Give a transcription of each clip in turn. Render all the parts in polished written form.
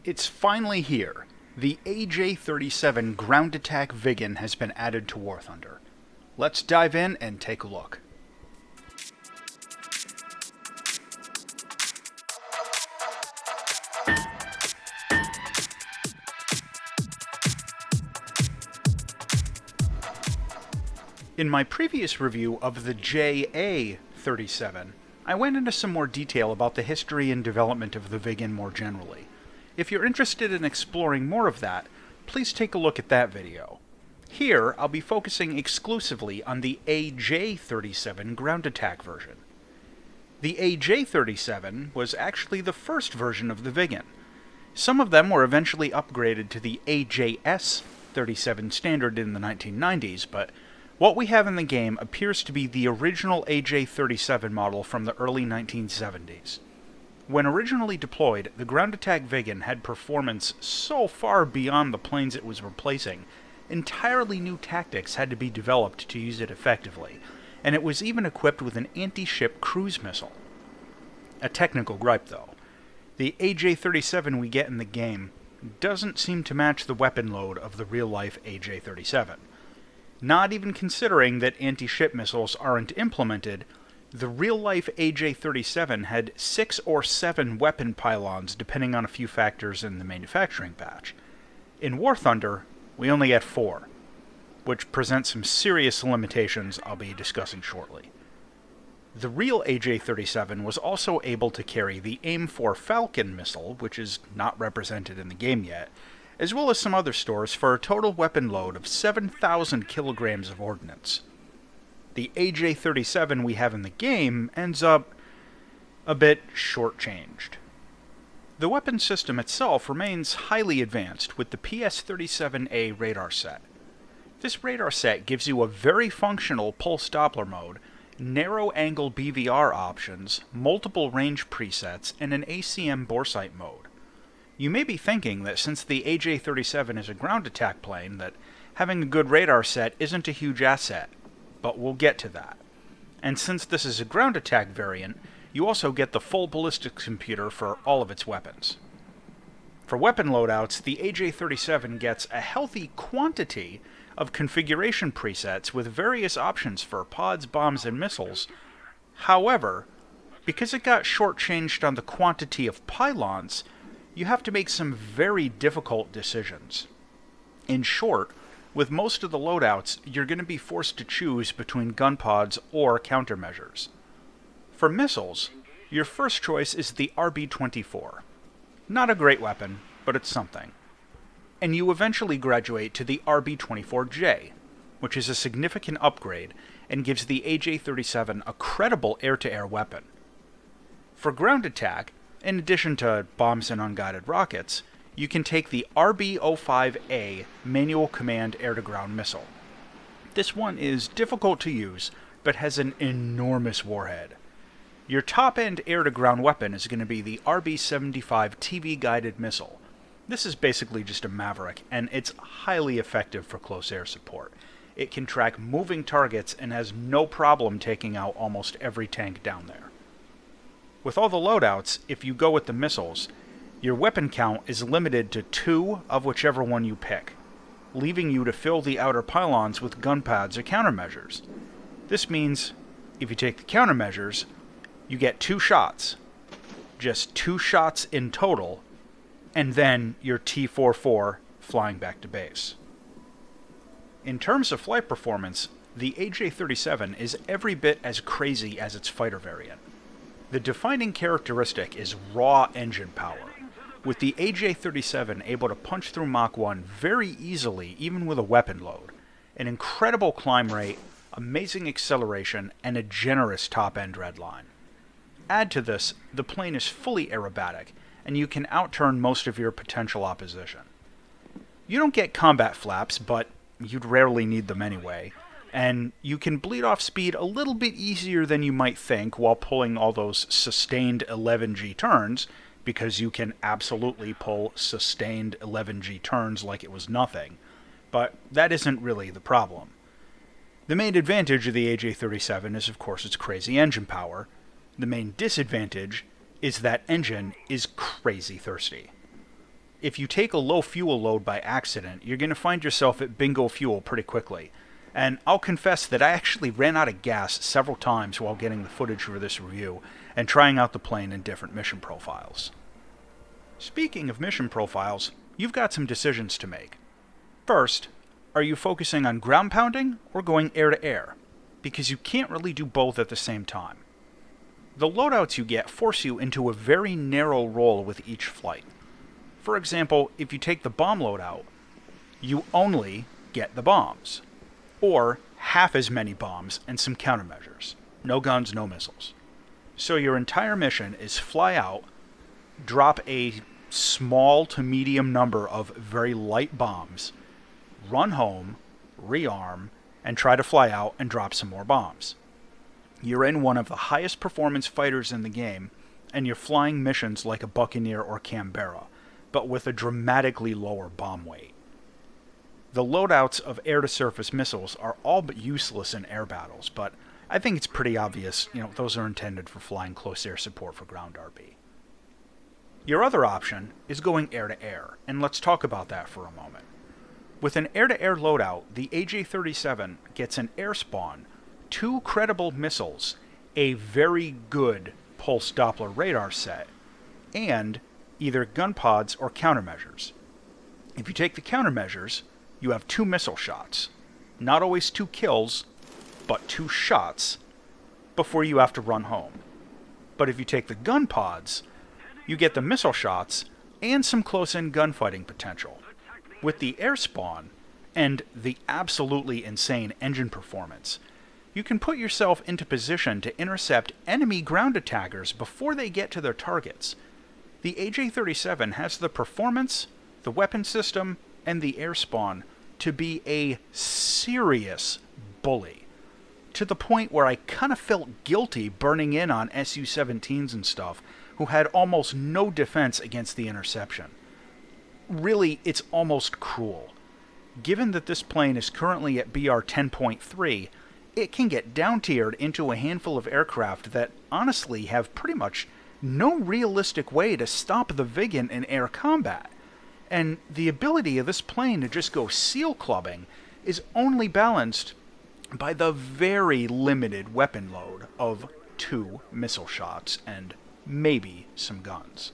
It's finally here. The AJ-37 ground attack Viggen has been added to War Thunder. Let's dive in and take a look. In my previous review of the JA-37, I went into some more detail about the history and development of the Viggen more generally. If you're interested in exploring more of that, please take a look at that video. Here, I'll be focusing exclusively on the AJ-37 ground attack version. The AJ-37 was actually the first version of the Viggen. Some of them were eventually upgraded to the AJS-37 standard in the 1990s, but what we have in the game appears to be the original AJ-37 model from the early 1970s. When originally deployed, the ground attack Viggen had performance so far beyond the planes it was replacing, entirely new tactics had to be developed to use it effectively, and it was even equipped with an anti-ship cruise missile. A technical gripe, though. The AJ-37 we get in the game doesn't seem to match the weapon load of the real-life AJ-37. Not even considering that anti-ship missiles aren't implemented, the real-life AJ-37 had 6 or 7 weapon pylons depending on a few factors in the manufacturing batch. In War Thunder, we only had 4, which presents some serious limitations I'll be discussing shortly. The real AJ-37 was also able to carry the AIM-4 Falcon missile, which is not represented in the game yet, as well as some other stores for a total weapon load of 7,000 kilograms of ordnance. The AJ-37 we have in the game ends up a bit shortchanged. The weapon system itself remains highly advanced with the PS-37A radar set. This radar set gives you a very functional pulse Doppler mode, narrow-angle BVR options, multiple range presets, and an ACM boresight mode. You may be thinking that since the AJ-37 is a ground attack plane, that having a good radar set isn't a huge asset, but we'll get to that. And since this is a ground attack variant, you also get the full ballistics computer for all of its weapons. For weapon loadouts, the AJ-37 gets a healthy quantity of configuration presets with various options for pods, bombs, and missiles. However, because it got shortchanged on the quantity of pylons, you have to make some very difficult decisions. In short, with most of the loadouts, you're going to be forced to choose between gun pods or countermeasures. For missiles, your first choice is the RB-24. Not a great weapon, but it's something. And you eventually graduate to the RB-24J, which is a significant upgrade and gives the AJ-37 a credible air-to-air weapon. For ground attack, in addition to bombs and unguided rockets, you can take the RB-05A manual command air-to-ground missile. This one is difficult to use, but has an enormous warhead. Your top-end air-to-ground weapon is going to be the RB-75 TV-guided missile. This is basically just a Maverick, and it's highly effective for close air support. It can track moving targets and has no problem taking out almost every tank down there. With all the loadouts, if you go with the missiles, your weapon count is limited to 2 of whichever one you pick, leaving you to fill the outer pylons with gun pads or countermeasures. This means, if you take the countermeasures, you get 2 shots, just 2 shots in total, and then your T-44 flying back to base. In terms of flight performance, the AJ-37 is every bit as crazy as its fighter variant. The defining characteristic is raw engine power, with the AJ-37 able to punch through Mach 1 very easily even with a weapon load, an incredible climb rate, amazing acceleration, and a generous top-end redline. Add to this, the plane is fully aerobatic, and you can outturn most of your potential opposition. You don't get combat flaps, but you'd rarely need them anyway, and you can bleed off speed a little bit easier than you might think while pulling all those sustained 11G turns, because you can absolutely pull sustained 11G turns like it was nothing. But that isn't really the problem. The main advantage of the AJ-37 is, of course, its crazy engine power. The main disadvantage is that engine is crazy thirsty. if you take a low fuel load by accident, you're going to find yourself at bingo fuel pretty quickly. And I'll confess that I actually ran out of gas several times while getting the footage for this review and trying out the plane in different mission profiles. Speaking of mission profiles, you've got some decisions to make. First, are you focusing on ground pounding or going air-to-air? Because you can't really do both at the same time. The loadouts you get force you into a very narrow role with each flight. For example, if you take the bomb loadout, you only get the bombs. Or half as many bombs and some countermeasures. No guns, no missiles. So your entire mission is fly out, drop a small to medium number of very light bombs, run home, rearm, and try to fly out and drop some more bombs. You're in one of the highest performance fighters in the game, and you're flying missions like a Buccaneer or Canberra, but with a dramatically lower bomb weight. The loadouts of air-to-surface missiles are all but useless in air battles, but I think it's pretty obvious, those are intended for flying close air support for ground RB. Your other option is going air-to-air, and let's talk about that for a moment. With an air-to-air loadout, the AJ-37 gets an air spawn, 2 credible missiles, a very good pulse Doppler radar set, and either gun pods or countermeasures. If you take the countermeasures, you have 2 missile shots. Not always 2 kills, but 2 shots before you have to run home. But if you take the gun pods, you get the missile shots and some close-in gunfighting potential. With the air spawn and the absolutely insane engine performance, you can put yourself into position to intercept enemy ground attackers before they get to their targets. The AJ-37 has the performance, the weapon system, and the air spawn to be a serious bully, to the point where I kind of felt guilty burning in on Su-17s and stuff, who had almost no defense against the interception. Really, it's almost cruel. Given that this plane is currently at BR 10.3, it can get down-tiered into a handful of aircraft that honestly have pretty much no realistic way to stop the Viggen in air combat. And the ability of this plane to just go seal clubbing is only balanced by the very limited weapon load of 2 missile shots and maybe some guns.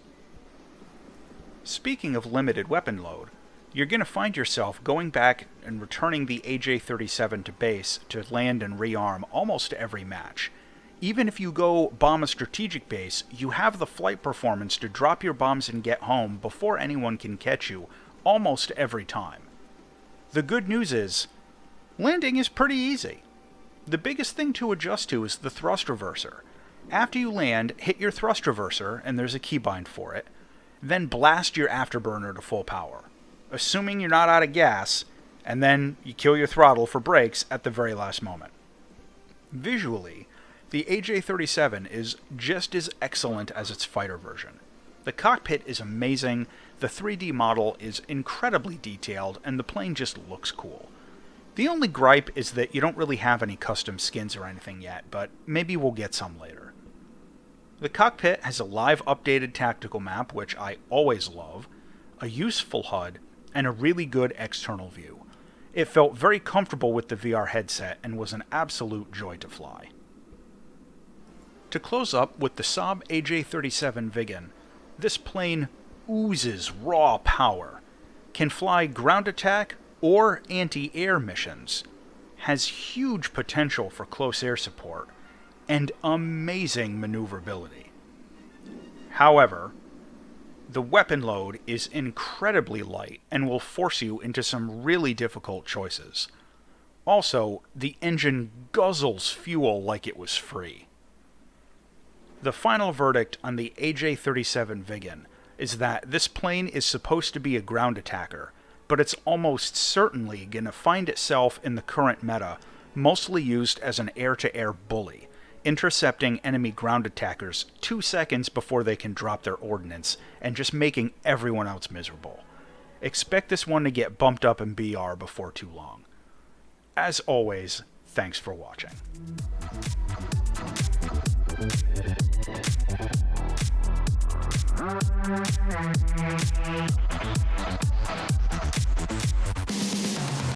Speaking of limited weapon load, you're going to find yourself going back and returning the AJ-37 to base to land and rearm almost every match. Even if you go bomb a strategic base, you have the flight performance to drop your bombs and get home before anyone can catch you, almost every time. The good news is, landing is pretty easy. The biggest thing to adjust to is the thrust reverser. After you land, hit your thrust reverser, and there's a keybind for it, then blast your afterburner to full power, assuming you're not out of gas, and then you kill your throttle for brakes at the very last moment. Visually, the AJ-37 is just as excellent as its fighter version. The cockpit is amazing, the 3D model is incredibly detailed, and the plane just looks cool. The only gripe is that you don't really have any custom skins or anything yet, but maybe we'll get some later. The cockpit has a live updated tactical map, which I always love, a useful HUD, and a really good external view. It felt very comfortable with the VR headset and was an absolute joy to fly. To close up with the Saab AJ-37 Viggen, this plane oozes raw power, can fly ground attack or anti-air missions, has huge potential for close air support, and amazing maneuverability. However, the weapon load is incredibly light and will force you into some really difficult choices. Also, the engine guzzles fuel like it was free. The final verdict on the AJ-37 Viggen is that this plane is supposed to be a ground attacker, but it's almost certainly going to find itself in the current meta mostly used as an air-to-air bully, intercepting enemy ground attackers 2 seconds before they can drop their ordnance and just making everyone else miserable. Expect this one to get bumped up in BR before too long. As always, thanks for watching.